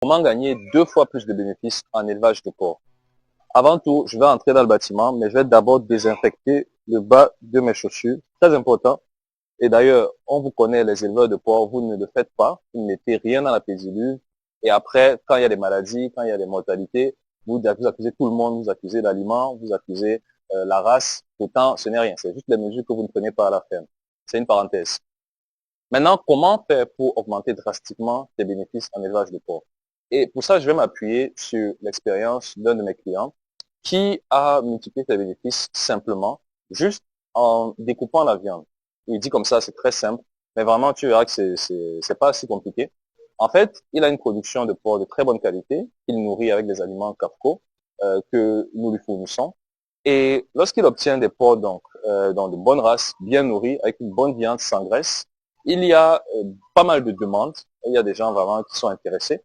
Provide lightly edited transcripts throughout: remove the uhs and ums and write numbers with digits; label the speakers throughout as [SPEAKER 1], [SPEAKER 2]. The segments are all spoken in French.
[SPEAKER 1] Comment gagner 2 fois plus de bénéfices en élevage de porc? Avant tout, je vais entrer dans le bâtiment, mais je vais d'abord désinfecter le bas de mes chaussures. Très important. Et d'ailleurs, on vous connaît, les éleveurs de porc, vous ne le faites pas. Vous ne mettez rien dans la pédiluve. Et après, quand il y a des maladies, quand il y a des mortalités, vous accusez tout le monde, vous accusez l'aliment, vous accusez la race. Pourtant, ce n'est rien. C'est juste les mesures que vous ne prenez pas à la ferme. C'est une parenthèse. Maintenant, comment faire pour augmenter drastiquement tes bénéfices en élevage de porc? Et pour ça, je vais m'appuyer sur l'expérience d'un de mes clients qui a multiplié ses bénéfices simplement, juste en découpant la viande. Il dit comme ça, c'est très simple, mais vraiment, tu verras que c'est pas si compliqué. En fait, il a une production de porc de très bonne qualité, qu'il nourrit avec des aliments CAFCO que nous lui fournissons. Et lorsqu'il obtient des porcs donc dans de bonnes races, bien nourris, avec une bonne viande sans graisse, il y a pas mal de demandes. Il y a des gens vraiment qui sont intéressés.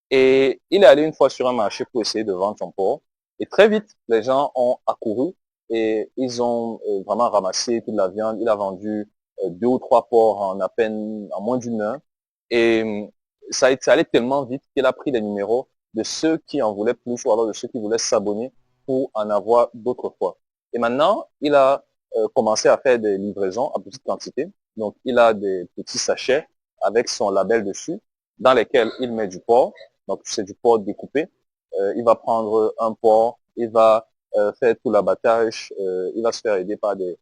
[SPEAKER 1] Et il est allé une fois sur un marché pour essayer de vendre son porc. Et très vite, les gens ont accouru et ils ont vraiment ramassé toute la viande. Il a vendu 2 ou 3 porcs en à peine, en moins d'une heure. Et ça allait tellement vite qu'il a pris les numéros de ceux qui en voulaient plus ou alors de ceux qui voulaient s'abonner pour en avoir d'autres fois. Et maintenant, il a commencé à faire des livraisons à petite quantité. Donc, il a des petits sachets avec son label dessus dans lesquels il met du porc. Donc, c'est du porc découpé. Il va prendre un porc, il va faire tout l'abattage, il va se faire aider par des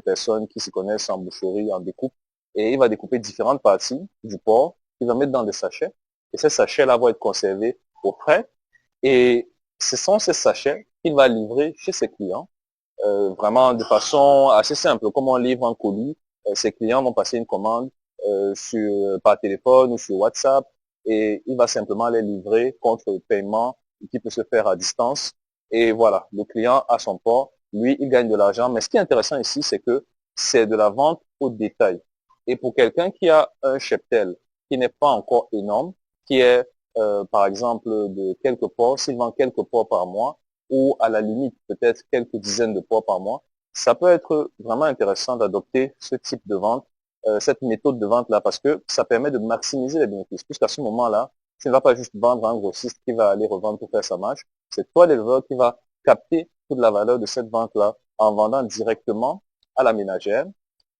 [SPEAKER 1] personnes qui s'y connaissent en boucherie, en découpe, et il va découper différentes parties du porc, il va mettre dans des sachets, et ces sachets-là vont être conservés au frais, et ce sont ces sachets qu'il va livrer chez ses clients, vraiment de façon assez simple, comme on livre un colis, ses clients vont passer une commande par téléphone ou sur WhatsApp, et il va simplement les livrer contre paiement qui peut se faire à distance. Et voilà, le client a son port, lui, il gagne de l'argent. Mais ce qui est intéressant ici, c'est que c'est de la vente au détail. Et pour quelqu'un qui a un cheptel qui n'est pas encore énorme, qui est par exemple de quelques porcs, s'il vend quelques porcs par mois, ou à la limite peut-être quelques dizaines de porcs par mois, ça peut être vraiment intéressant d'adopter ce type de vente, cette méthode de vente-là, parce que ça permet de maximiser les bénéfices. Puisqu'à ce moment-là, tu ne vas pas juste vendre à un grossiste qui va aller revendre pour faire sa marge, c'est toi l'éleveur qui va capter toute la valeur de cette vente-là en vendant directement à la ménagère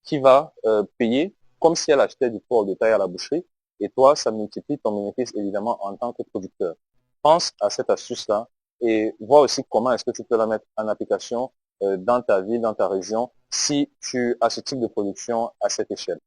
[SPEAKER 1] qui va payer comme si elle achetait du porc de taille à la boucherie. Et toi, ça multiplie ton bénéfice évidemment en tant que producteur. Pense à cette astuce-là et vois aussi comment est-ce que tu peux la mettre en application dans ta ville, dans ta région, si tu as ce type de production à cette échelle.